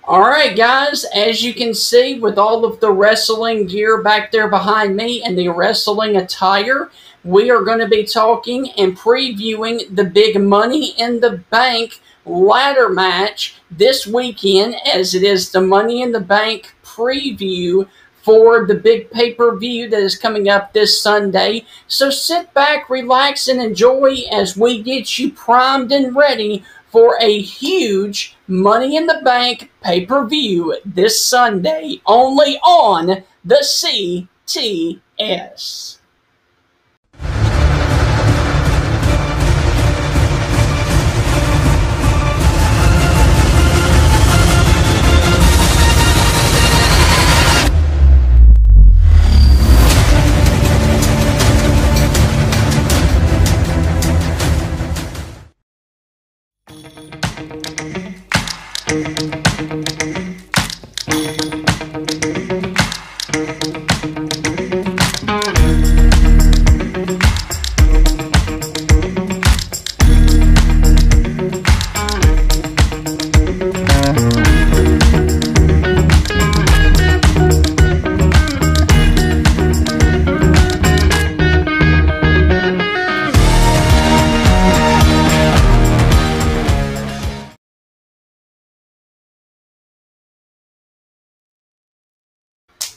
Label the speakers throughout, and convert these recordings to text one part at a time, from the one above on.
Speaker 1: All right, guys, as you can see with all of the wrestling gear back there behind me and the wrestling attire, we are going to be talking and previewing the big Money in the Bank ladder match this weekend, as it is the Money in the Bank preview for the big pay-per-view that is coming up this Sunday. So sit back, relax, and enjoy as we get you primed and ready for a huge Money in the Bank pay-per-view this Sunday, only on the CTS.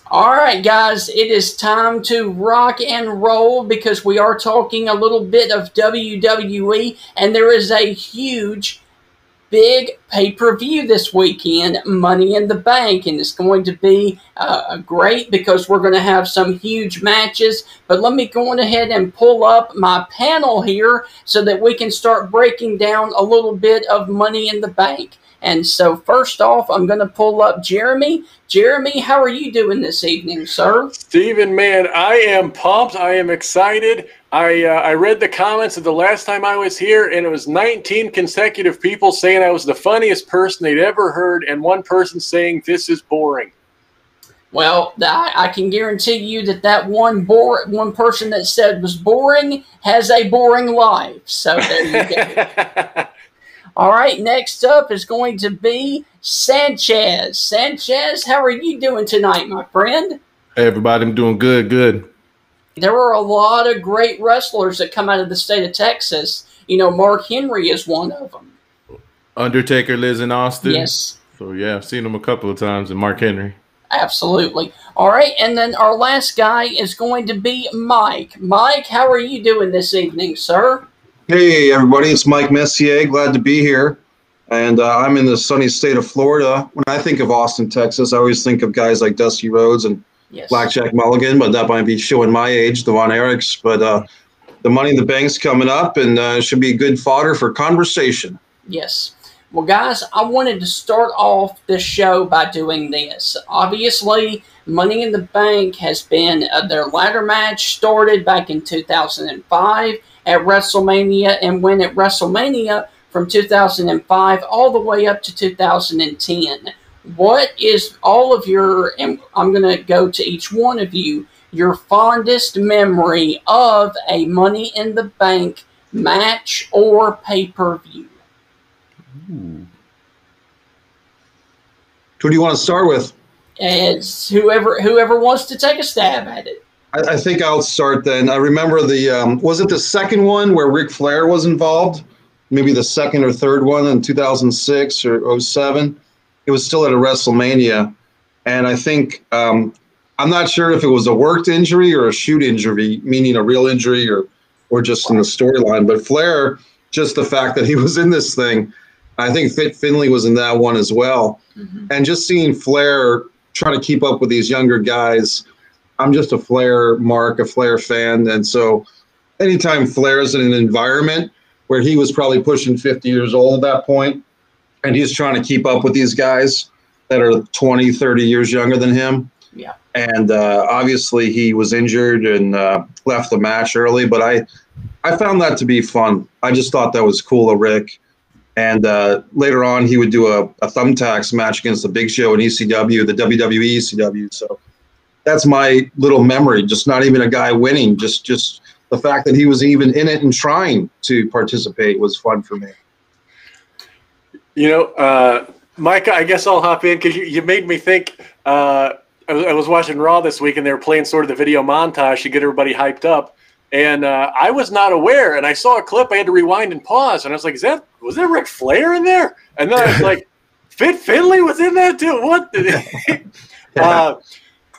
Speaker 1: Alright guys, it is time to rock and roll because we are talking a little bit of WWE, and there is a huge, big pay-per-view this weekend, Money in the Bank, and it's going to be great because we're going to have some huge matches. But let me go on ahead and pull up my panel here so that we can start breaking down a little bit of Money in the Bank. And so first off, I'm going to pull up Jeremy. Jeremy, how are you doing this evening, sir?
Speaker 2: Steven, man, I am pumped. I am excited. I read the comments of the last time I was here, and it was 19 consecutive people saying I was the funniest person they'd ever heard, and one person saying this is boring.
Speaker 1: Well, I can guarantee you that one person that said was boring has a boring life. So there you go. All right, next up is going to be Sanchez. Sanchez, how are you doing tonight, my friend?
Speaker 3: Hey, everybody, I'm doing good.
Speaker 1: There are a lot of great wrestlers that come out of the state of Texas. You know, Mark Henry is one of them.
Speaker 3: Undertaker lives in Austin.
Speaker 1: Yes.
Speaker 3: So, yeah, I've seen him a couple of times, and Mark Henry.
Speaker 1: Absolutely. All right, and then our last guy is going to be Mike. Mike, how are you doing this evening, sir?
Speaker 4: Hey, everybody, it's Mike Messier. Glad to be here. And I'm in the sunny state of Florida. When I think of Austin, Texas, I always think of guys like Dusty Rhodes and Blackjack Mulligan, but that might be showing my age, the Von Erichs. But the Money in the Bank's coming up, and should be good fodder for conversation.
Speaker 1: Yes. Well, guys, I wanted to start off this show by doing this. Obviously, Money in the Bank has been their ladder match started back in 2005 at WrestleMania, and went at WrestleMania from 2005 all the way up to 2010. What is all of your, and I'm going to go to each one of you, your fondest memory of a Money in the Bank match or pay-per-view?
Speaker 4: Who do you want to start with?
Speaker 1: It's whoever wants to take a stab at it.
Speaker 4: I think I'll start then. I remember was it the second one where Ric Flair was involved? Maybe the second or third one in 2006 or 07. It was still at a WrestleMania. And I think, I'm not sure if it was a worked injury or a shoot injury, meaning a real injury or just in the storyline. But Flair, just the fact that he was in this thing, I think Finley was in that one as well. Mm-hmm. And just seeing Flair try to keep up with these younger guys, I'm just a Flair fan. And so anytime Flair's in an environment where he was probably pushing 50 years old at that point, and he's trying to keep up with these guys that are 20, 30 years younger than him.
Speaker 1: Yeah.
Speaker 4: And obviously he was injured and left the match early, but I found that to be fun. I just thought that was cool of Rick. And later on, he would do a thumbtacks match against the Big Show in ECW, the WWE ECW. So that's my little memory. Just not even a guy winning. Just the fact that he was even in it and trying to participate was fun for me.
Speaker 2: You know, Mike, I guess I'll hop in because you made me think. I was watching Raw this week, and they were playing sort of the video montage to get everybody hyped up. And I was not aware, and I saw a clip. I had to rewind and pause, and I was like, was that Ric Flair in there? And then I was like, Fit Finlay was in that too? What?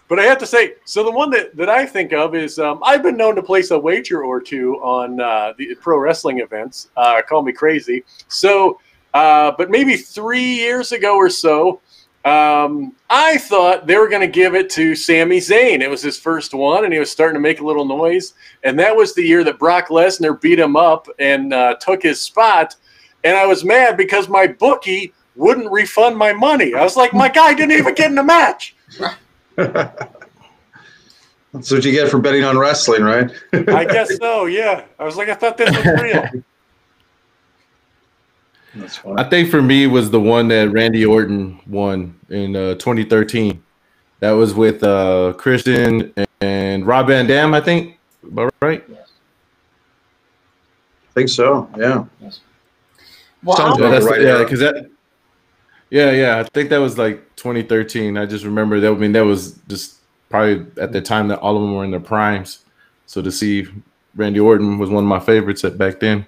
Speaker 2: But I have to say, so the one that I think of is I've been known to place a wager or two on the pro wrestling events. Call me crazy. So, but maybe 3 years ago or so, I thought they were going to give it to Sami Zayn. It was his first one, and he was starting to make a little noise. And that was the year that Brock Lesnar beat him up and took his spot. And I was mad because my bookie wouldn't refund my money. I was like, my guy didn't even get in the match.
Speaker 4: That's what you get for betting on wrestling, right?
Speaker 2: I guess so, yeah. I was like, I thought this was real.
Speaker 4: That's funny.
Speaker 3: I think for me was the one that Randy Orton won in 2013. That was with Christian and Rob Van Dam, I think. About right?
Speaker 1: Yes.
Speaker 4: I think so, yeah.
Speaker 1: Yes. Well,
Speaker 3: I think that was like 2013. I just remember that. I mean, that was just probably at the time that all of them were in their primes. So to see Randy Orton was one of my favorites back then.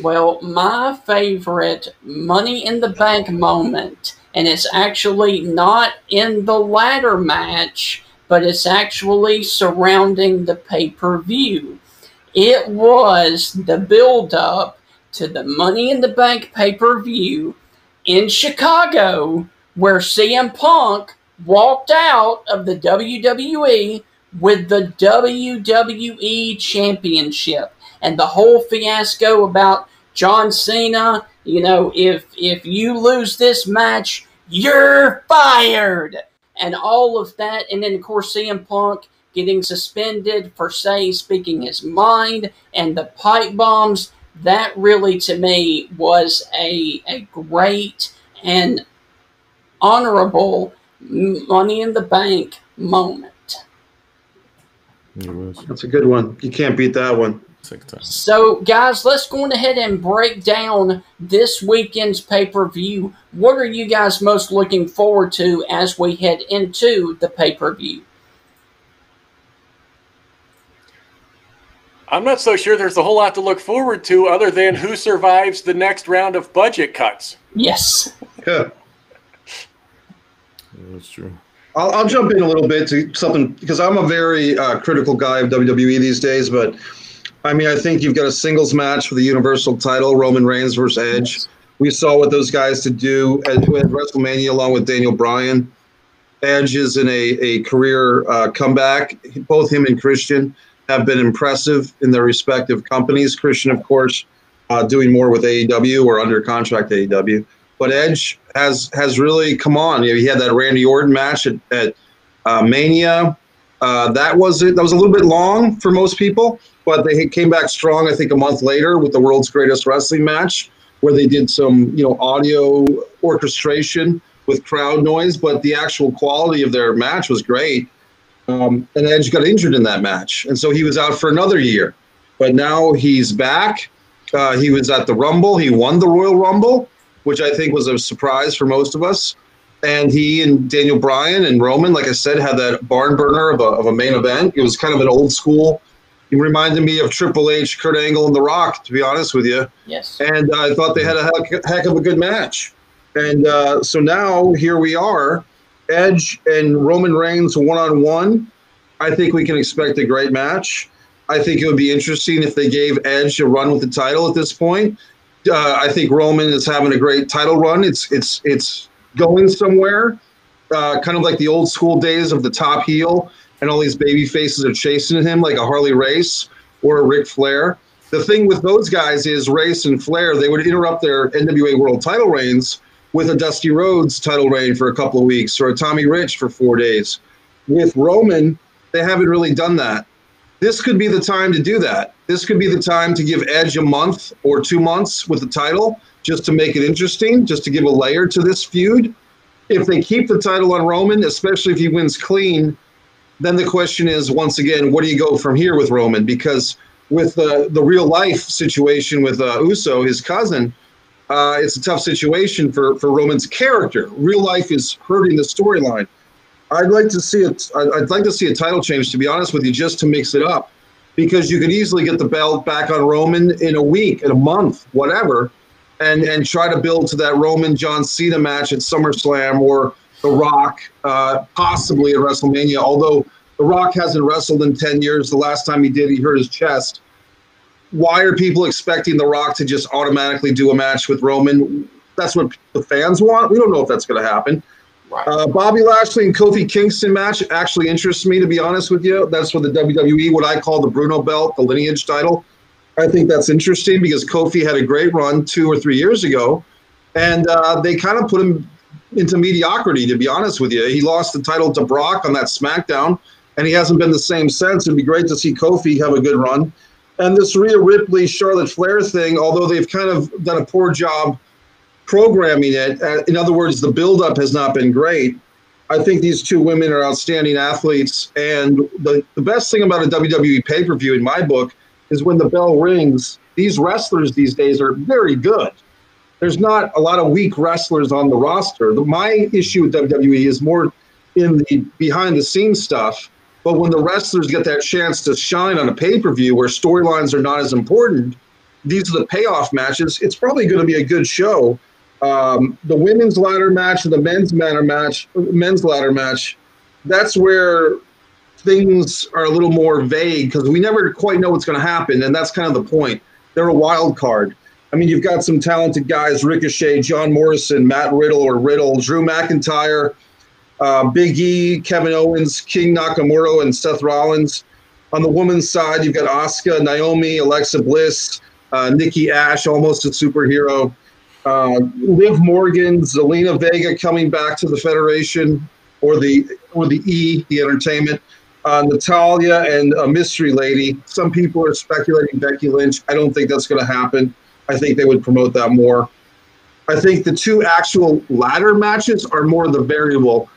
Speaker 1: Well, my favorite Money in the Bank moment, and it's actually not in the ladder match, but it's actually surrounding the pay-per-view. It was the build-up to the Money in the Bank pay-per-view in Chicago, where CM Punk walked out of the WWE with the WWE Championship. And the whole fiasco about John Cena, if you lose this match, you're fired. And all of that. And then, of course, CM Punk getting suspended for, speaking his mind, and the pipe bombs. That really, to me, was a great and honorable Money in the Bank moment.
Speaker 4: That's a good one. You can't beat that one.
Speaker 1: So, guys, let's go ahead and break down this weekend's pay-per-view. What are you guys most looking forward to as we head into the pay-per-view?
Speaker 2: I'm not so sure there's a whole lot to look forward to other than who survives the next round of budget cuts.
Speaker 1: Yes.
Speaker 4: Yeah.
Speaker 3: That's true.
Speaker 4: I'll jump in a little bit to something, because I'm a very critical guy of WWE these days, but I mean, I think you've got a singles match for the Universal title, Roman Reigns versus Edge. We saw what those guys could do at WrestleMania along with Daniel Bryan. Edge is in a career comeback. Both him and Christian have been impressive in their respective companies. Christian, of course, doing more with AEW or under contract AEW. But Edge has really come on. He had that Randy Orton match at Mania. That was a little bit long for most people, but they came back strong, I think, a month later with the World's Greatest Wrestling match, where they did some, audio orchestration with crowd noise, but the actual quality of their match was great. And Edge got injured in that match, and so he was out for another year. But now he's back. He was at the Rumble. He won the Royal Rumble, which I think was a surprise for most of us. And he and Daniel Bryan and Roman, like I said, had that barn burner of a main event. It was kind of an old school. He reminded me of Triple H, Kurt Angle, and The Rock, to be honest with you.
Speaker 1: Yes.
Speaker 4: And I thought they had a heck of a good match. And so now here we are, Edge and Roman Reigns one-on-one. I think we can expect a great match. I think it would be interesting if they gave Edge a run with the title at this point. I think Roman is having a great title run. It's going somewhere, kind of like the old school days of the top heel, and all these baby faces are chasing him like a Harley Race or a Ric Flair. The thing with those guys is Race and Flair, they would interrupt their NWA World title reigns with a Dusty Rhodes title reign for a couple of weeks or a Tommy Rich for 4 days. With Roman, they haven't really done that. This could be the time to do that. This could be the time to give Edge a month or 2 months with the title, just to make it interesting, just to give a layer to this feud. If they keep the title on Roman, especially if he wins clean, then the question is, once again, what do you go from here with Roman? Because with the real life situation with Uso, his cousin, it's a tough situation for Roman's character. Real life is hurting the storyline. I'd like to see it. I'd like to see a title change, to be honest with you, just to mix it up, because you could easily get the belt back on Roman in a week, in a month, whatever, and try to build to that Roman John Cena match at SummerSlam, or The Rock, possibly at WrestleMania. Although The Rock hasn't wrestled in 10 years. The last time he did, he hurt his chest. Why are people expecting The Rock to just automatically do a match with Roman? That's what the fans want. We don't know if that's going to happen.
Speaker 1: Right.
Speaker 4: Bobby Lashley and Kofi Kingston match actually interests me, to be honest with you. That's for the WWE, what I call the Bruno belt, the lineage title. I think that's interesting because Kofi had a great run 2 or 3 years ago, and they kind of put him into mediocrity, to be honest with you. He lost the title to Brock on that SmackDown, and he hasn't been the same since. It'd be great to see Kofi have a good run. And this Rhea Ripley, Charlotte Flair thing, although they've kind of done a poor job programming it, in other words, the buildup has not been great. I think these two women are outstanding athletes. And the best thing about a WWE pay-per-view, in my book, is when the bell rings, these wrestlers these days are very good. There's not a lot of weak wrestlers on the roster. My issue with WWE is more in the behind-the-scenes stuff. But when the wrestlers get that chance to shine on a pay-per-view where storylines are not as important, these are the payoff matches. It's probably going to be a good show. The women's ladder match and the men's ladder match, that's where things are a little more vague because we never quite know what's going to happen, and that's kind of the point. They're a wild card. I mean, you've got some talented guys, Ricochet, John Morrison, Matt Riddle, Drew McIntyre, Big E, Kevin Owens, King Nakamura, and Seth Rollins. On the women's side, you've got Asuka, Naomi, Alexa Bliss, Nikki Ash, almost a superhero. Liv Morgan, Zelina Vega coming back to the Federation, or the entertainment. Natalia and a mystery lady. Some people are speculating Becky Lynch. I don't think that's going to happen. I think they would promote that more. I think the two actual ladder matches are more the variable.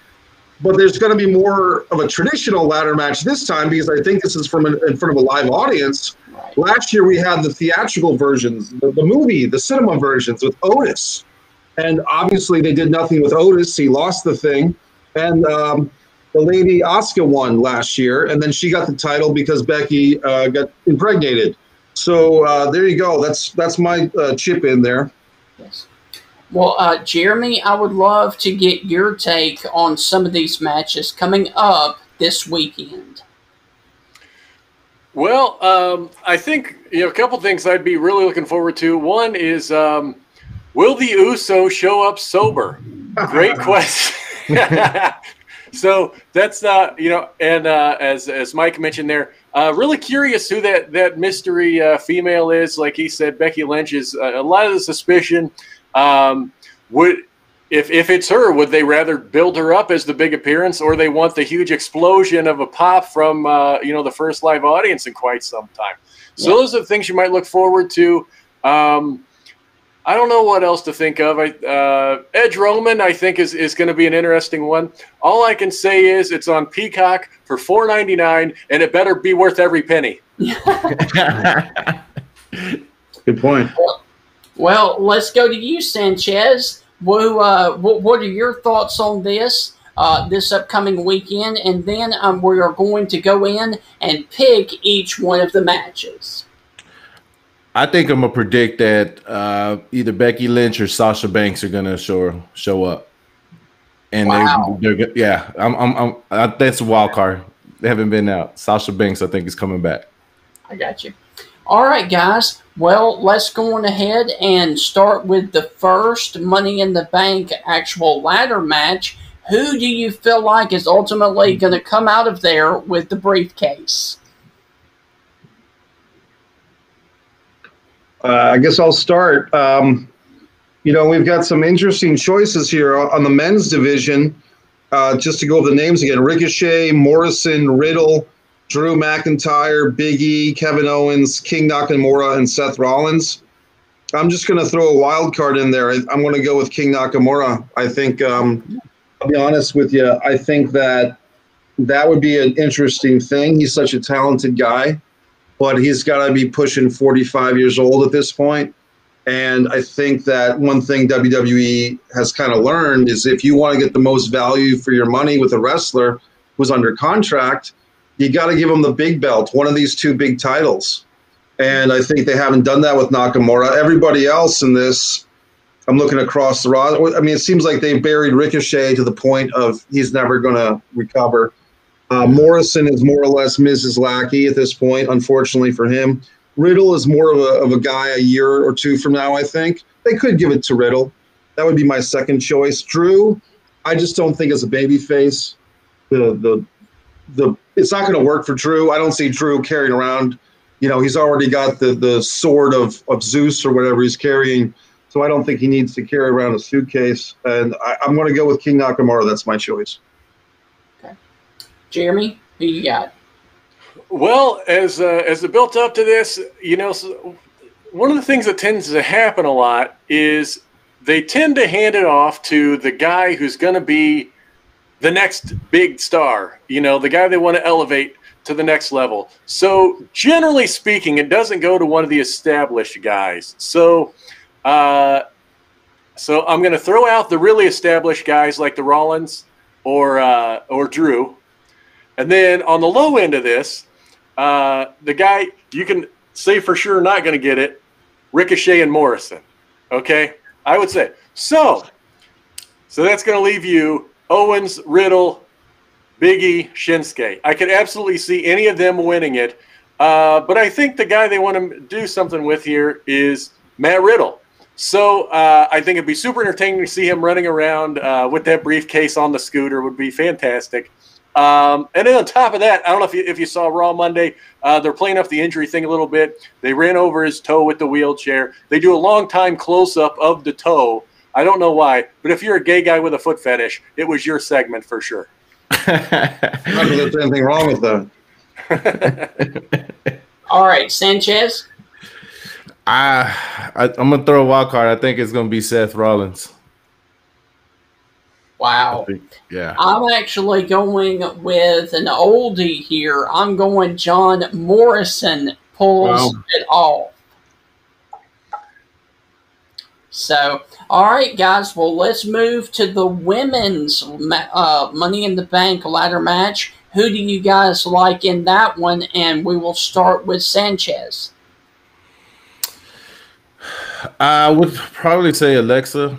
Speaker 4: But there's going to be more of a traditional ladder match this time because I think this is in front of a live audience. Right. Last year we had the theatrical versions, the cinema versions with Otis. And obviously they did nothing with Otis. He lost the thing. And the lady Asuka won last year. And then she got the title because Becky got impregnated. So there you go. That's my chip in there.
Speaker 1: Yes. Well, Jeremy, I would love to get your take on some of these matches coming up this weekend.
Speaker 2: Well, I think a couple things I'd be really looking forward to. One is, will the Usos show up sober? Great question. So that's and as Mike mentioned there, really curious who that mystery female is. Like he said, Becky Lynch is a lot of the suspicion. If it's her, would they rather build her up as the big appearance, or they want the huge explosion of a pop from the first live audience in quite some time? So those are the things you might look forward to. I don't know what else to think of. Edge Roman, I think, is going to be an interesting one. All I can say is it's on Peacock for $4.99, and it better be worth every penny.
Speaker 4: Good point.
Speaker 1: Well, let's go to you, Sanchez. What are your thoughts on this upcoming weekend? And then we are going to go in and pick each one of the matches.
Speaker 3: I think I'm gonna predict that either Becky Lynch or Sasha Banks are gonna show up, and they're that's a wild card. They haven't been out. Sasha Banks, I think, is coming back.
Speaker 1: I got you. All right, guys. Well, let's go on ahead and start with the first Money in the Bank actual ladder match. Who do you feel like is ultimately going to come out of there with the briefcase?
Speaker 4: I guess I'll start. We've got some interesting choices here on the men's division. Just to go over the names again: Ricochet, Morrison, Riddle, Drew McIntyre, Big E, Kevin Owens, King Nakamura, and Seth Rollins. I'm just going to throw a wild card in there. I'm going to go with King Nakamura. I think, I'll be honest with you, I think that would be an interesting thing. He's such a talented guy, but he's got to be pushing 45 years old at this point. And I think that one thing WWE has kind of learned is if you want to get the most value for your money with a wrestler who's under contract, you got to give them the big belt, one of these two big titles. And I think they haven't done that with Nakamura. Everybody else in this, I'm looking across the roster. I mean, it seems like they buried Ricochet to the point of he's never going to recover. Morrison is more or less Mrs. Lackey at this point, unfortunately for him. Riddle is more of a guy a year or two from now, I think. They could give it to Riddle. That would be my second choice. Drew, I just don't think as a babyface, it's not going to work for Drew. I don't see Drew carrying around. You know, he's already got the sword of Zeus or whatever he's carrying. So I don't think he needs to carry around a suitcase. And I'm going to go with King Nakamura. That's my choice.
Speaker 1: Okay. Jeremy, who you got?
Speaker 2: Well, as it built up to this, you know, one of the things that tends to happen a lot is they tend to hand it off to the guy who's going to be the next big star, you know, the guy they want to elevate to the next level. So generally speaking, it doesn't go to one of the established guys. So I'm going to throw out the really established guys like the Rollins or Drew. And then on the low end of this, the guy you can say for sure not going to get it, Ricochet and Morrison. Okay, I would say so that's going to leave you Owens, Riddle, Big E, Shinsuke. I could absolutely see any of them winning it, but I think the guy they want to do something with here is Matt Riddle. So I think it'd be super entertaining to see him running around with that briefcase on the scooter. Would be fantastic. And then on top of that, I don't know if you saw Raw Monday, they're playing up the injury thing a little bit. They ran over his toe with the wheelchair. They do a long time close-up of the toe. I don't know why, but if you're a gay guy with a foot fetish, it was your segment for sure.
Speaker 4: Not that there's anything wrong with that.
Speaker 1: All right, Sanchez?
Speaker 3: I'm going to throw a wild card. I think it's going to be Seth Rollins.
Speaker 1: Wow.
Speaker 3: Yeah.
Speaker 1: I'm actually going with an oldie here. I'm going John Morrison pulls it off. So, all right, guys. Well, let's move to the women's Money in the Bank ladder match. Who do you guys like in that one? And we will start with Sanchez.
Speaker 3: I would probably say Alexa.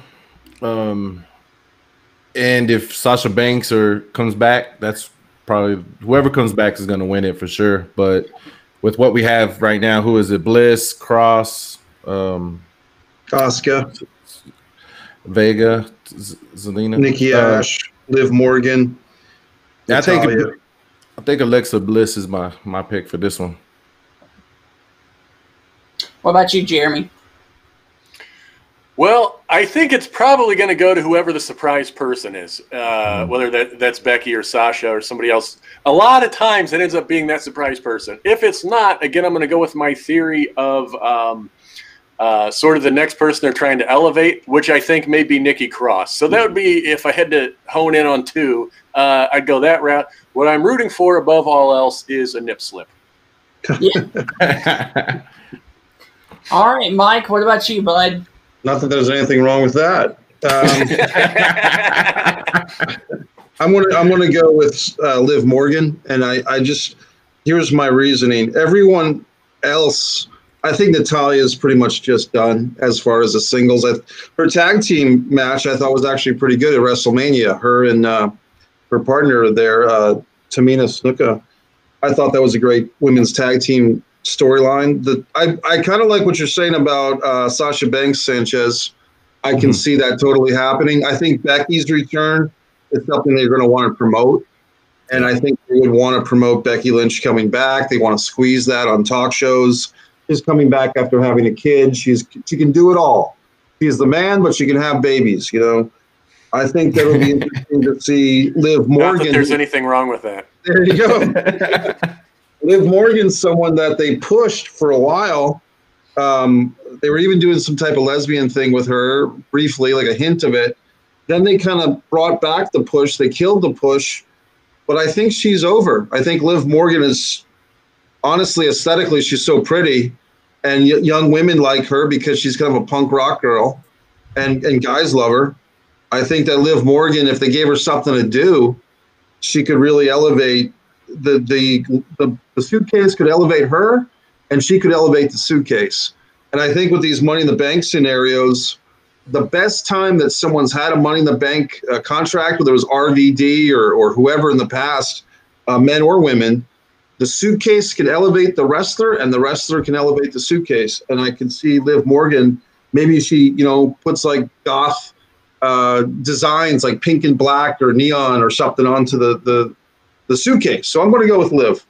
Speaker 3: And if Sasha Banks comes back, that's probably whoever comes back is going to win it for sure. But with what we have right now, who is it? Bliss, Cross,
Speaker 4: Asuka,
Speaker 3: Vega, Zelina,
Speaker 4: Nikki Ash, Liv Morgan.
Speaker 3: I think Alexa Bliss is my pick for this one.
Speaker 1: What about you, Jeremy?
Speaker 2: Well, I think it's probably going to go to whoever the surprise person is, whether that's Becky or Sasha or somebody else. A lot of times it ends up being that surprise person. If it's not, again, I'm going to go with my theory of sort of the next person they're trying to elevate, which I think may be Nikki Cross. So that would be, if I had to hone in on two, I'd go that route. What I'm rooting for above all else is a nip slip.
Speaker 1: Yeah. All right, Mike, what about you, bud?
Speaker 4: Not that there's anything wrong with that. I'm gonna go with Liv Morgan, and I just here's my reasoning. Everyone else, I think Natalya is pretty much just done as far as the singles. Her tag team match I thought was actually pretty good at WrestleMania. Her and her partner there, Tamina Snuka. I thought that was a great women's tag team storyline. I kind of like what you're saying about Sasha Banks, Sanchez. I can see that totally happening. I think Becky's return is something they're going to want to promote, and I think they would want to promote Becky Lynch coming back. They want to squeeze that on talk shows. She's coming back after having a kid. She can do it all. She's the man, but she can have babies. You know, I think that'll be interesting to see Liv Morgan.
Speaker 2: Not that there's anything wrong with that.
Speaker 4: There you go. Liv Morgan's someone that they pushed for a while. They were even doing some type of lesbian thing with her briefly, like a hint of it. Then they kind of brought back the push. They killed the push. But I think she's over. I think Liv Morgan is, honestly, aesthetically, she's so pretty. and young women like her because she's kind of a punk rock girl, and guys love her. I think that Liv Morgan, if they gave her something to do, she could really elevate the suitcase could elevate her, and she could elevate the suitcase. And I think with these Money in the Bank scenarios, the best time that someone's had a Money in the Bank contract, whether it was RVD or whoever in the past, men or women, the suitcase can elevate the wrestler, and the wrestler can elevate the suitcase. And I can see Liv Morgan, maybe she, puts like goth designs like pink and black or neon or something onto the suitcase. So I'm going to go with Liv.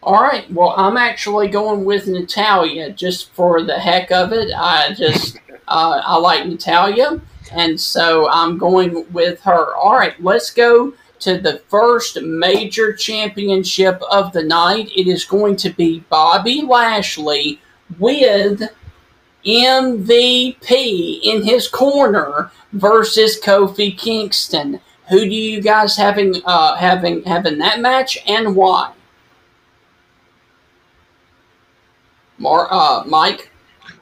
Speaker 1: All right. Well, I'm actually going with Natalya just for the heck of it. I like Natalya, and so I'm going with her. All right. Let's go to the first major championship of the night. It is going to be Bobby Lashley with MVP in his corner versus Kofi Kingston. Who do you guys having that match, and why? Mike?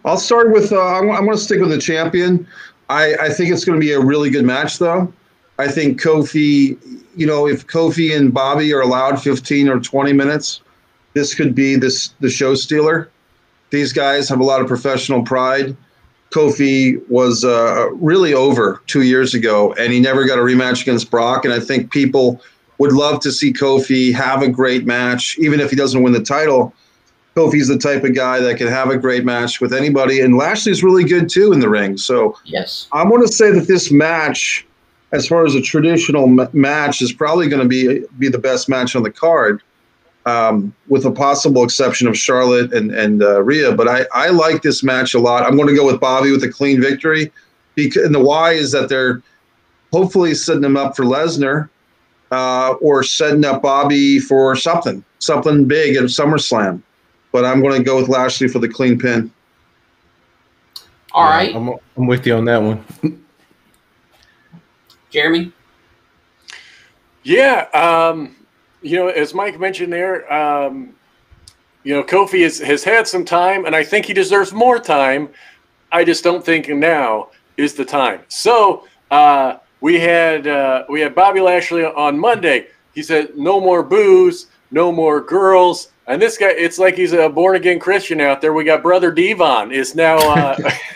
Speaker 4: I'll start with, I'm going to stick with the champion. I think it's going to be a really good match, though. I think Kofi, if Kofi and Bobby are allowed 15 or 20 minutes, this could be the show stealer. These guys have a lot of professional pride. Kofi was really over 2 years ago, and he never got a rematch against Brock. And I think people would love to see Kofi have a great match, even if he doesn't win the title. Kofi's the type of guy that can have a great match with anybody, and Lashley's really good too in the ring. So
Speaker 1: yes,
Speaker 4: I'm going to say that this match, as far as a traditional match, is probably going to be the best match on the card, with a possible exception of Charlotte and Rhea. But I like this match a lot. I'm going to go with Bobby with a clean victory, and the why is that they're hopefully setting him up for Lesnar, or setting up Bobby for something big at SummerSlam. But I'm going to go with Lashley for the clean pin.
Speaker 1: All right.
Speaker 3: I'm with you on that one.
Speaker 1: Jeremy?
Speaker 2: Yeah. As Mike mentioned there, Kofi has had some time, and I think he deserves more time. I just don't think now is the time. So we had Bobby Lashley on Monday. He said, no more booze, no more girls. And this guy, it's like he's a born-again Christian out there. We got Brother Devon is now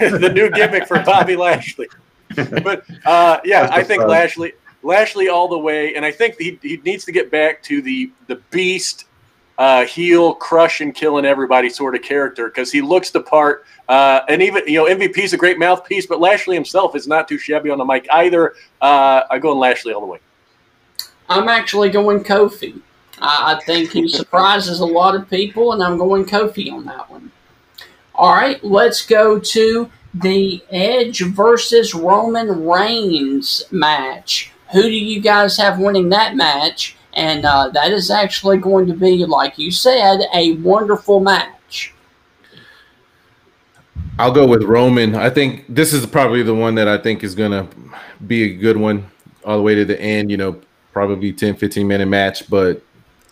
Speaker 2: the new gimmick for Bobby Lashley. But, I think Lashley all the way. And I think he needs to get back to the beast, heel, crushing, killing everybody sort of character, because he looks the part. And even, MVP's a great mouthpiece, but Lashley himself is not too shabby on the mic either. I'm going Lashley all the way.
Speaker 1: I'm actually going Kofi. I think he surprises a lot of people, and I'm going Kofi on that one. All right, let's go to the Edge versus Roman Reigns match. Who do you guys have winning that match? And that is actually going to be, like you said, a wonderful match.
Speaker 3: I'll go with Roman. I think this is probably the one that I think is going to be a good one all the way to the end, probably 10, 15-minute match, but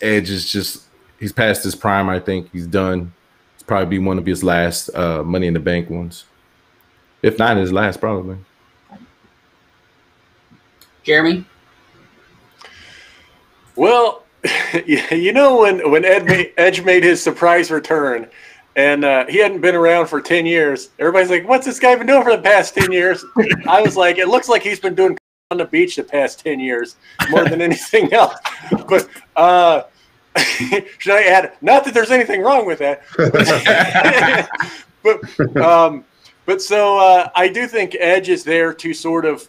Speaker 3: Edge is he's past his prime. I think he's done. It's probably one of his last Money in the Bank ones. If not his last, probably.
Speaker 1: Jeremy?
Speaker 2: Well, when Edge made his surprise return, and he hadn't been around for 10 years, everybody's like, what's this guy been doing for the past 10 years? I was like, it looks like he's been doing on the beach the past 10 years more than anything else. But should I add, not that there's anything wrong with that, but so I do think Edge is there to sort of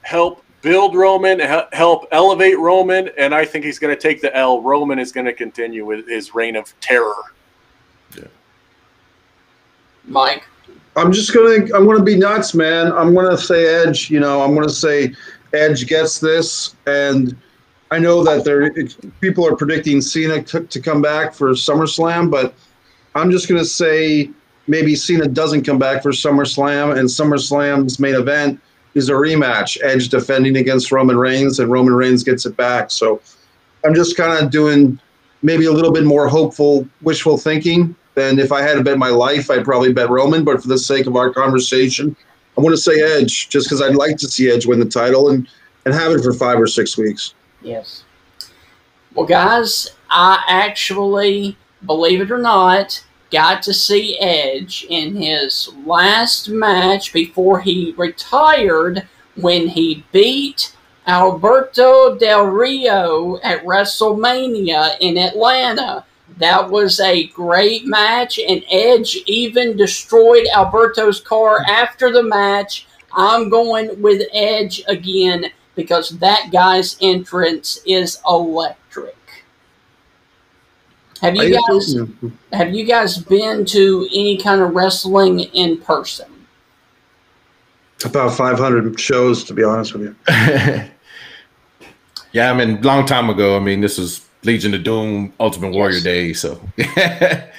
Speaker 2: help build Roman, help elevate Roman, and I think he's going to take the L. Roman is going to continue with his reign of terror.
Speaker 3: Yeah.
Speaker 1: Mike?
Speaker 4: I'm going to be nuts, man. I'm going to say Edge. I'm going to say Edge gets this, and I know that people are predicting Cena to come back for SummerSlam, but I'm just going to say maybe Cena doesn't come back for SummerSlam, and SummerSlam's main event is a rematch, Edge defending against Roman Reigns, and Roman Reigns gets it back. So I'm just kind of doing maybe a little bit more hopeful, wishful thinking. And if I had to bet my life, I'd probably bet Roman. But for the sake of our conversation, I want to say Edge, just because I'd like to see Edge win the title and have it for 5 or 6 weeks.
Speaker 1: Yes. Well, guys, I actually, believe it or not, got to see Edge in his last match before he retired when he beat Alberto Del Rio at WrestleMania in Atlanta. That was a great match, and Edge even destroyed Alberto's car after the match. I'm going with Edge again because that guy's entrance is electric. Have you guys been to any kind of wrestling in person?
Speaker 4: About 500 shows, to be honest with you.
Speaker 3: Yeah, I mean, long time ago. I mean, this was Legion of Doom, Ultimate Warrior days. So,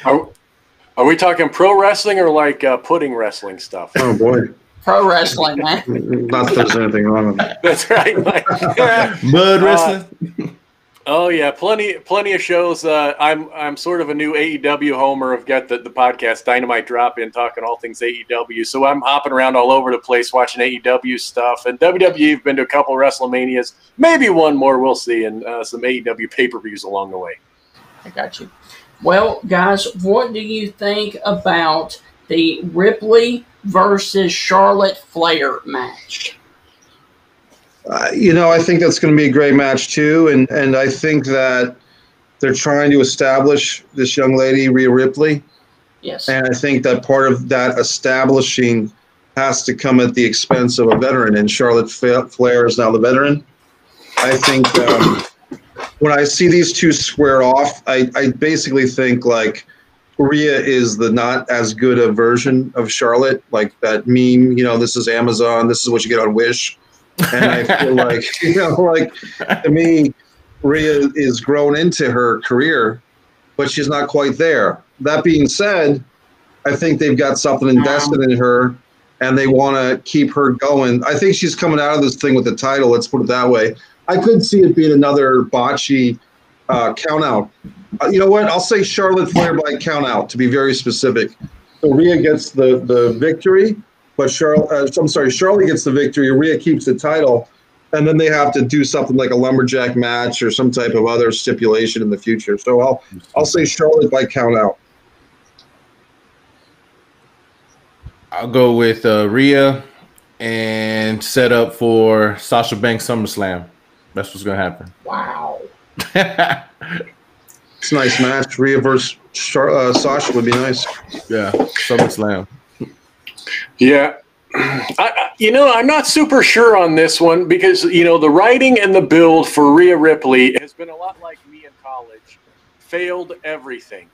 Speaker 2: are we talking pro wrestling or like pudding wrestling stuff?
Speaker 4: Oh boy,
Speaker 1: pro wrestling, man.
Speaker 4: Not that there's anything wrong with that.
Speaker 2: That's right, Mike.
Speaker 3: Mud wrestling.
Speaker 2: Oh yeah, plenty of shows. I'm sort of a new AEW homer. I've got the podcast Dynamite Drop In, talking all things AEW. So I'm hopping around all over the place watching AEW stuff. And WWE, I've been to a couple of WrestleManias, maybe one more, we'll see, and some AEW pay-per-views along the way.
Speaker 1: I got you. Well, guys, what do you think about the Ripley versus Charlotte Flair match?
Speaker 4: I think that's going to be a great match too, and I think that they're trying to establish this young lady, Rhea Ripley.
Speaker 1: Yes.
Speaker 4: And I think that part of that establishing has to come at the expense of a veteran, and Charlotte Flair is now the veteran. I think when I see these two square off, I basically think like Rhea is the not as good a version of Charlotte, like that meme, this is Amazon, this is what you get on Wish. And I feel like, to me, Rhea is grown into her career, but she's not quite there. That being said, I think they've got something invested in her, and they want to keep her going. I think she's coming out of this thing with the title, let's put it that way. I could see it being another botchy count out. You know what? I'll say Charlotte Flair by count out, to be very specific. So Rhea gets the victory. But Charlotte gets the victory. Rhea keeps the title, and then they have to do something like a lumberjack match or some type of other stipulation in the future. So I'll say Charlotte by count out.
Speaker 3: I'll go with Rhea and set up for Sasha Banks SummerSlam. That's what's gonna happen.
Speaker 1: Wow.
Speaker 4: It's a nice match. Rhea versus Sasha would be nice.
Speaker 3: Yeah, SummerSlam.
Speaker 2: Yeah. I'm not super sure on this one because, the writing and the build for Rhea Ripley has been a lot like me in college. Failed everything.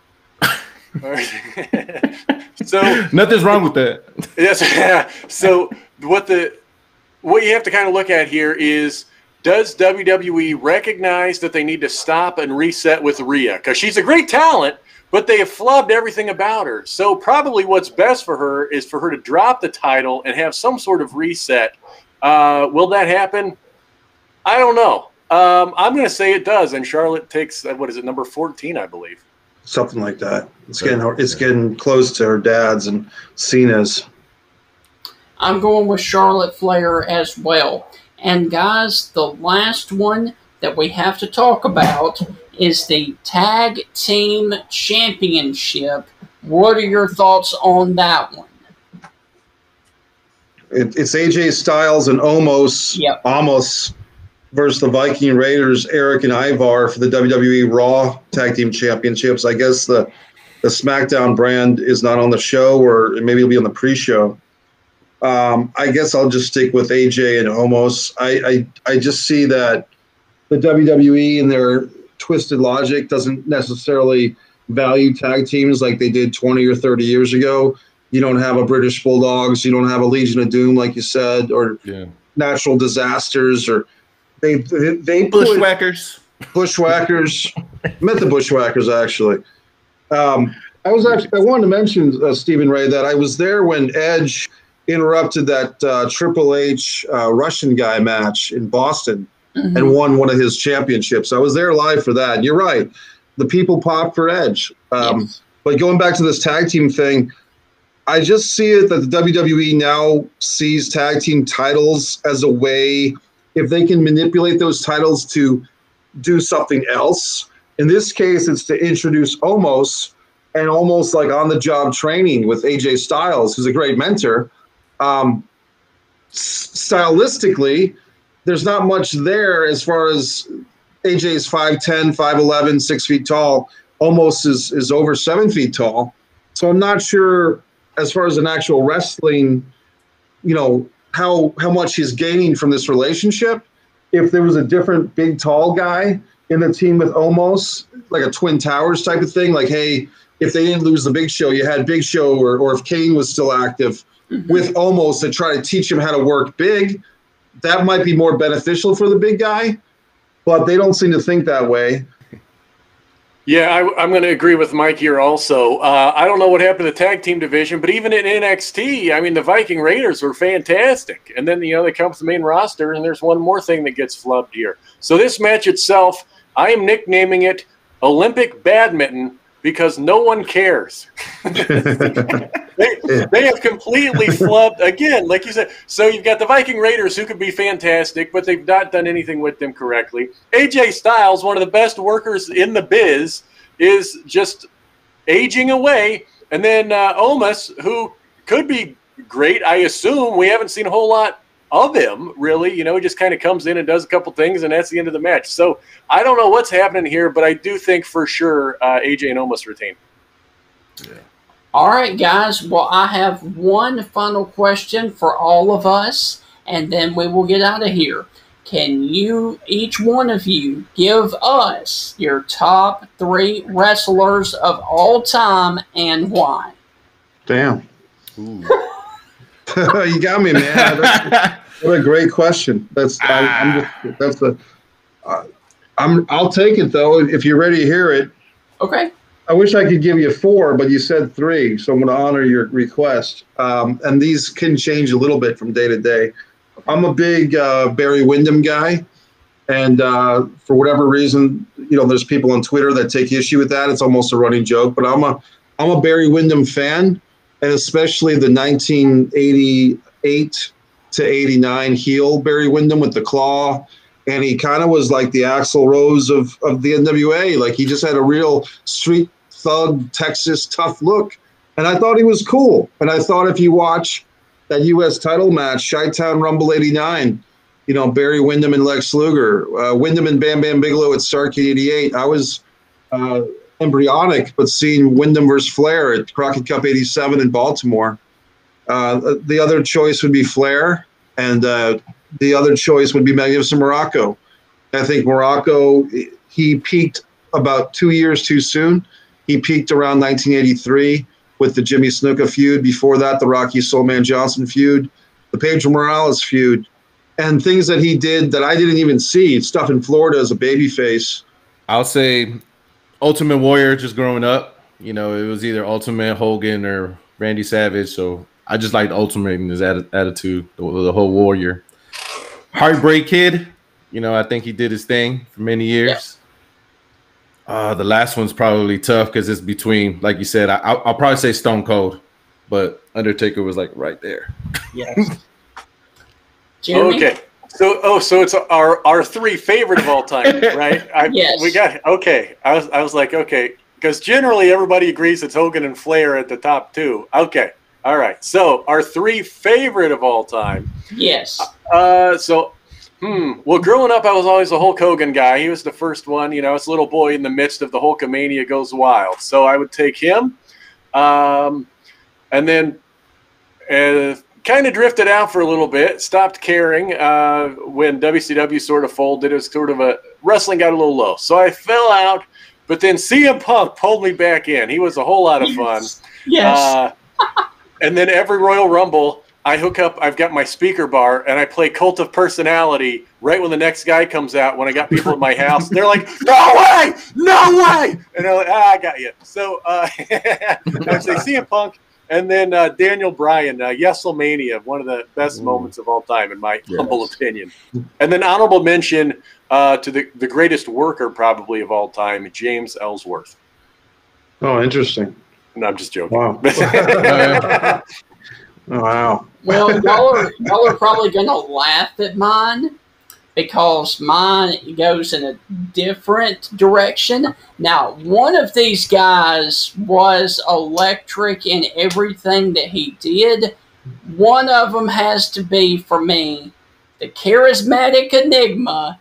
Speaker 2: So
Speaker 3: nothing's wrong with that.
Speaker 2: Yes. So what you have to kind of look at here is, does WWE recognize that they need to stop and reset with Rhea? Because she's a great talent, but they have flubbed everything about her. So probably what's best for her is for her to drop the title and have some sort of reset. Will that happen? I don't know. I'm going to say it does, and Charlotte takes, number 14, I believe.
Speaker 4: Something like that. It's getting close to her dad's and Cena's.
Speaker 1: I'm going with Charlotte Flair as well. And guys, the last one that we have to talk about is the Tag Team Championship. What are your thoughts on that one?
Speaker 4: It's AJ Styles and Omos versus the Viking Raiders, Eric and Ivar, for the WWE Raw Tag Team Championships. I guess the SmackDown brand is not on the show, or maybe it'll be on the pre-show. I guess I'll just stick with AJ and Omos. I just see that the WWE and their twisted logic doesn't necessarily value tag teams like they did 20 or 30 years ago. You don't have a British Bulldogs, you don't have a Legion of Doom, like you said, or natural disasters, or they
Speaker 3: Bushwhackers.
Speaker 4: Bushwhackers. Met the Bushwhackers actually. I wanted to mention Stephen Ray that I was there when Edge interrupted that Triple H Russian guy match in Boston. Mm-hmm. And won one of his championships. I was there live for that. And you're right. The people popped for Edge. But going back to this tag team thing, I just see it that the WWE now sees tag team titles as a way, if they can manipulate those titles to do something else. In this case, it's to introduce Omos, and almost like on-the-job training with AJ Styles, who's a great mentor. Stylistically, there's not much there as far as AJ's 5'10", 5'11", 6 feet tall. Omos is over 7 feet tall. So I'm not sure, as far as an actual wrestling, how much he's gaining from this relationship. If there was a different big, tall guy in the team with Omos, like a Twin Towers type of thing, like, hey, if they didn't lose the Big Show, you had Big Show, or if Kane was still active with Omos to try to teach him how to work big, that might be more beneficial for the big guy. But they don't seem to think that way.
Speaker 2: Yeah, I'm going to agree with Mike here also. I don't know what happened to the tag team division, but even in NXT, I mean, the Viking Raiders were fantastic. And then, they come to the main roster, and there's one more thing that gets flubbed here. So this match itself, I am nicknaming it Olympic Badminton because no one cares. They have completely flubbed, again, like you said. So you've got the Viking Raiders, who could be fantastic, but they've not done anything with them correctly. AJ Styles, one of the best workers in the biz, is just aging away. And then Omos, who could be great, I assume. We haven't seen a whole lot of him, really. He just kind of comes in and does a couple things, and that's the end of the match. So I don't know what's happening here, but I do think for sure AJ and Omos retain.
Speaker 3: Yeah.
Speaker 1: All right, guys. Well, I have one final question for all of us, and then we will get out of here. Can you, each one of you, give us your top 3 wrestlers of all time and why?
Speaker 4: Damn. Ooh. You got me, man. What a great question. I'll take it though if you're ready to hear it.
Speaker 1: Okay.
Speaker 4: I wish I could give you 4, but you said 3, so I'm going to honor your request. And these can change a little bit from day to day. I'm a big Barry Windham guy, and for whatever reason, there's people on Twitter that take issue with that. It's almost a running joke, but I'm a Barry Windham fan, and especially the 1988 to 89 heel Barry Windham with the claw. And he kind of was like the Axl Rose of the NWA. Like, he just had a real street thug, Texas tough look. And I thought he was cool. And I thought if you watch that U.S. title match, Chi-Town Rumble 89, Barry Windham and Lex Luger, Windham and Bam Bam Bigelow at Starrcade 88. I was embryonic, but seeing Windham versus Flair at Crockett Cup 87 in Baltimore. The other choice would be Flair, and the other choice would be Magnificent Morocco. I think Morocco, he peaked about 2 years too soon. He peaked around 1983 with the Jimmy Snuka feud. Before that, the Rocky Soulman Johnson feud, the Pedro Morales feud, and things that he did that I didn't even see, stuff in Florida as a babyface.
Speaker 3: I'll say Ultimate Warrior just growing up. It was either Ultimate, Hogan, or Randy Savage. So I just liked Ultimate and his attitude, the whole Warrior. Heartbreak Kid, I think he did his thing for many years. Yeah. The last one's probably tough because it's between, like you said, I'll probably say Stone Cold, but Undertaker was like right there.
Speaker 1: Yes. Jeremy?
Speaker 2: Okay. So it's our 3 favorite of all time, right?
Speaker 1: Yes.
Speaker 2: We got it. Okay. I was like, okay, because generally everybody agrees it's Hogan and Flair at the top 2. Okay. All right. So our 3 favorite of all time.
Speaker 1: Yes.
Speaker 2: Well, growing up, I was always a Hulk Hogan guy. He was the first one. It's a little boy in the midst of the Hulkamania goes wild. So I would take him. And then kind of drifted out for a little bit, stopped caring when WCW sort of folded. It was sort of wrestling got a little low. So I fell out, but then CM Punk pulled me back in. He was a whole lot of fun.
Speaker 1: Yes.
Speaker 2: And then every Royal Rumble, I hook up, I've got my speaker bar, and I play Cult of Personality right when the next guy comes out. When I got people at my house, they're like, no way! No way! And they're like, I got you. So I would say CM Punk, and then Daniel Bryan, Yeselmania, one of the best moments of all time, in my humble opinion. And then honorable mention to the greatest worker probably of all time, James Ellsworth.
Speaker 4: Oh, interesting.
Speaker 2: No, I'm just joking.
Speaker 4: Wow. Wow.
Speaker 1: Well, y'all are probably going to laugh at mine because mine goes in a different direction. Now, one of these guys was electric in everything that he did. One of them has to be, for me, the charismatic enigma,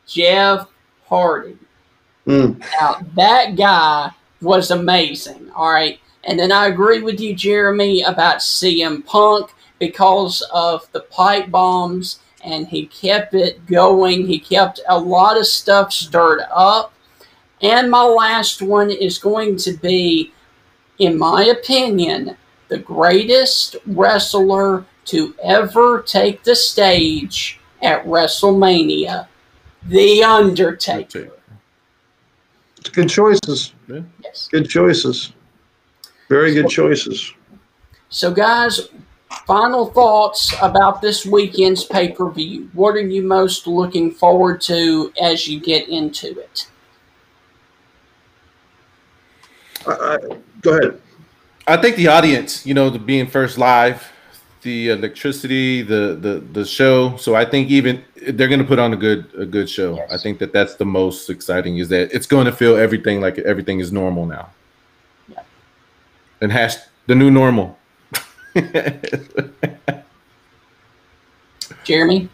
Speaker 1: Jeff Hardy. Now, that guy was amazing, all right? And then I agree with you, Jeremy, about CM Punk because of the pipe bombs, and he kept it going. He kept a lot of stuff stirred up. And my last one is going to be, in my opinion, the greatest wrestler to ever take the stage at WrestleMania, The Undertaker.
Speaker 4: Good choices.
Speaker 3: Yeah.
Speaker 1: Yes.
Speaker 4: Good choices. Very good choices.
Speaker 1: So, guys, final thoughts about this weekend's pay-per-view. What are you most looking forward to as you get into it?
Speaker 4: Go ahead.
Speaker 3: I think the audience, the being first live, the electricity, the show. So I think even they're going to put on a good show. Yes. I think that's the most exciting, is that it's going to feel everything like everything is normal now. Yeah. And the new normal.
Speaker 1: Jeremy?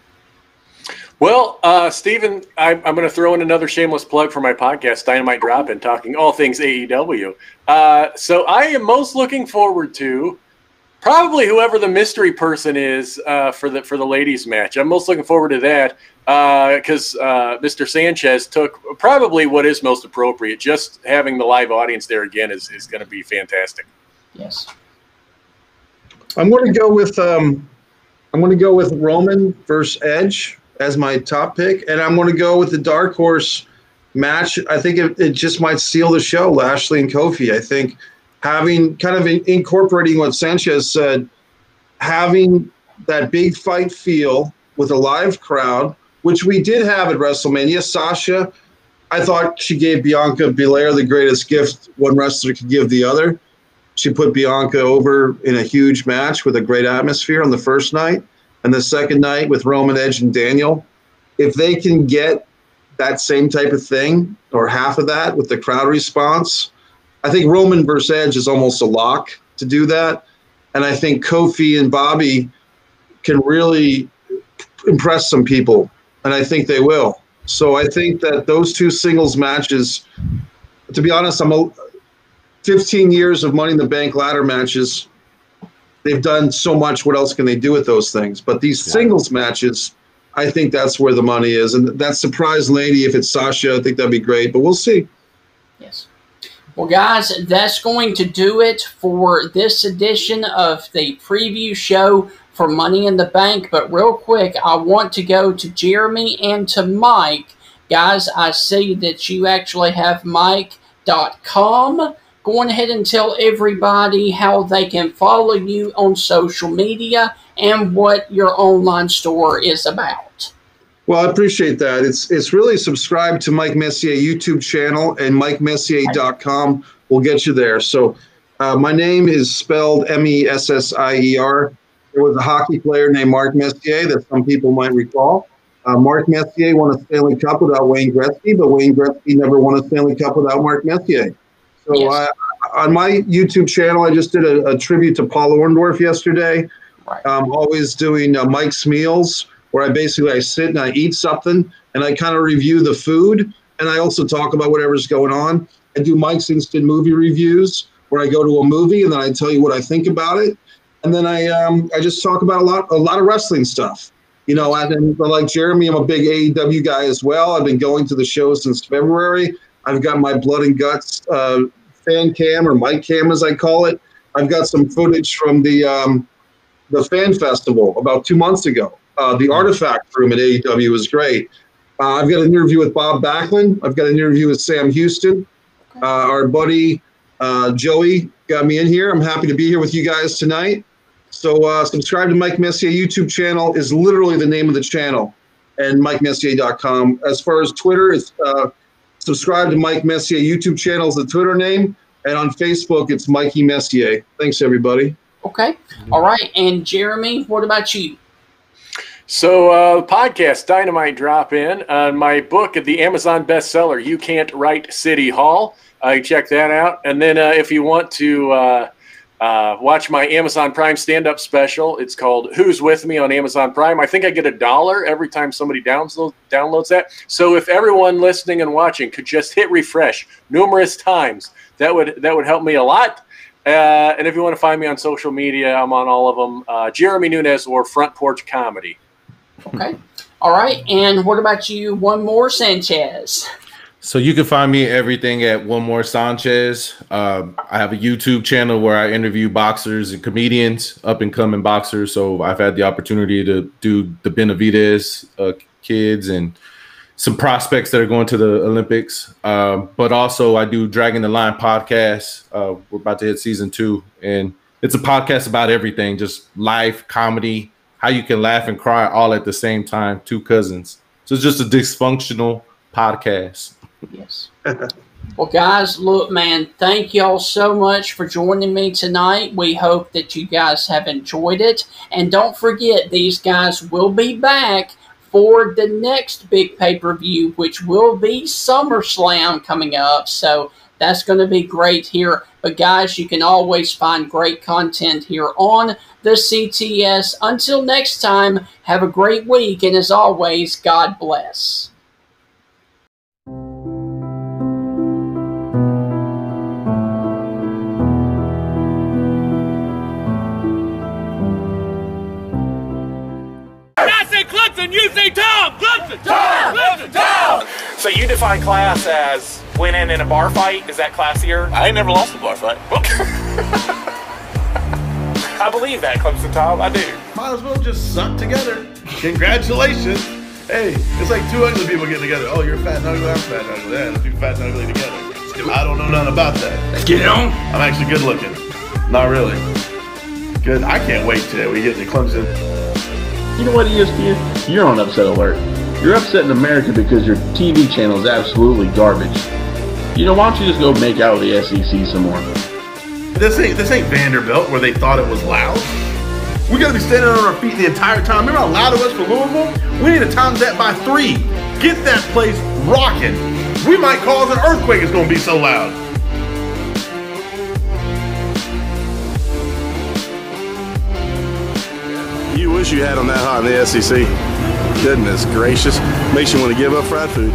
Speaker 2: Well, Steven, I'm going to throw in another shameless plug for my podcast, Dynamite Drop-In, talking all things AEW. So I am most looking forward to probably whoever the mystery person is for the ladies match. I'm most looking forward to that because Mr. Sanchez took probably what is most appropriate. Just having the live audience there again is going to be fantastic.
Speaker 1: Yes.
Speaker 4: I'm going to go with Roman versus Edge as my top pick, and I'm going to go with the dark horse match. I think it just might steal the show, Lashley and Kofi. I think having kind of incorporating what Sanchez said, having that big fight feel with a live crowd, which we did have at WrestleMania. Sasha, I thought she gave Bianca Belair the greatest gift one wrestler could give the other. She put Bianca over in a huge match with a great atmosphere on the first night. And the second night with Roman, Edge, and Daniel, if they can get that same type of thing or half of that with the crowd response, I think Roman versus Edge is almost a lock to do that. And I think Kofi and Bobby can really impress some people, and I think they will. So I think that those two singles matches, to be honest, 15 years of Money in the Bank ladder matches, they've done so much. What else can they do with those things? But these singles matches, I think that's where the money is. And that surprise lady, if it's Sasha, I think that'd be great. But we'll see.
Speaker 1: Yes. Well, guys, that's going to do it for this edition of the preview show for Money in the Bank. But real quick, I want to go to Jeremy and to Mike. Guys, I see that you actually have Mike.com. Go on ahead and tell everybody how they can follow you on social media and what your online store is about.
Speaker 4: Well, I appreciate that. It's really subscribe to Mike Messier YouTube channel, and MikeMessier.com will get you there. So my name is spelled Messier. There was a hockey player named Mark Messier that some people might recall. Mark Messier won a Stanley Cup without Wayne Gretzky, but Wayne Gretzky never won a Stanley Cup without Mark Messier. So yes. On my YouTube channel, I just did a tribute to Paul Orndorff yesterday. Right. I'm always doing Mike's Meals, where I sit and I eat something, and I kind of review the food, and I also talk about whatever's going on. I do Mike's Instant Movie Reviews, where I go to a movie, and then I tell you what I think about it. And then I just talk about a lot of wrestling stuff. Like Jeremy, I'm a big AEW guy as well. I've been going to the show since February. I've got my Blood and Guts fan cam, or Mike cam as I call it. I've got some footage from the fan festival about 2 months ago. The Artifact room at AEW was great. I've got an interview with Bob Backlund. I've got an interview with Sam Houston. Our buddy Joey got me in here. I'm happy to be here with you guys tonight. So subscribe to Mike Messier YouTube channel is literally the name of the channel, and MikeMessier.com. As far as Twitter, it's subscribe to Mike Messier YouTube channel is the Twitter name. And on Facebook, it's Mikey Messier. Thanks, everybody.
Speaker 1: Okay. All right. And Jeremy, what about you?
Speaker 2: So podcast Dynamite drop in on my book at the Amazon bestseller, You Can't Write City Hall. Check that out. And then if you want to watch my Amazon Prime stand-up special, it's called Who's With Me on Amazon Prime. I think I get $1 every time somebody downloads that. So if everyone listening and watching could just hit refresh numerous times, that would help me a lot. And if you want to find me on social media, I'm on all of them. Jeremy Nunez or Front Porch Comedy.
Speaker 1: Okay. All right. And what about you, One More Sanchez?
Speaker 3: So you can find me everything at One More Sanchez. I have a YouTube channel where I interview boxers and comedians, up-and-coming boxers. So I've had the opportunity to do the Benavidez kids and some prospects that are going to the Olympics. But also I do Dragging the Line podcast. We're about to hit season 2. And it's a podcast about everything, just life, comedy, how you can laugh and cry all at the same time, 2 cousins. So it's just a dysfunctional podcast.
Speaker 1: Yes. Well, guys, look, man, thank y'all so much for joining me tonight. We hope that you guys have enjoyed it. And don't forget, these guys will be back for the next big pay-per-view, which will be SummerSlam coming up. So that's going to be great here. But, guys, you can always find great content here on the CTS. Until next time, have a great week. And as always, God bless.
Speaker 5: Clemson, you say Tom! Clemson! Tom! Clemson! Tom!
Speaker 6: So you define class as winning in a bar fight? Is that classier?
Speaker 5: I ain't never lost a bar fight.
Speaker 6: I believe that, Clemson Tom. I do.
Speaker 7: Might as well just suck together. Congratulations. Hey, it's like 2 ugly people getting together. Oh, you're fat and ugly, I'm fat and ugly. Yeah, let's be fat and ugly together. I don't know nothing about that.
Speaker 5: Let's get it on.
Speaker 7: I'm actually good looking. Not really. Good. I can't wait till we get to Clemson.
Speaker 8: You know what, ESPN? You're on upset alert. You're upsetting America because your TV channel is absolutely garbage. You know, why don't you just go make out with the SEC some more?
Speaker 7: This ain't Vanderbilt where they thought it was loud. We gotta be standing on our feet the entire time. Remember how loud it was for Louisville? We need to times that by 3. Get that place rocking. We might cause an earthquake. It's gonna be so loud.
Speaker 9: You wish you had them that hot in the SEC. Goodness gracious. Makes you want to give up fried food.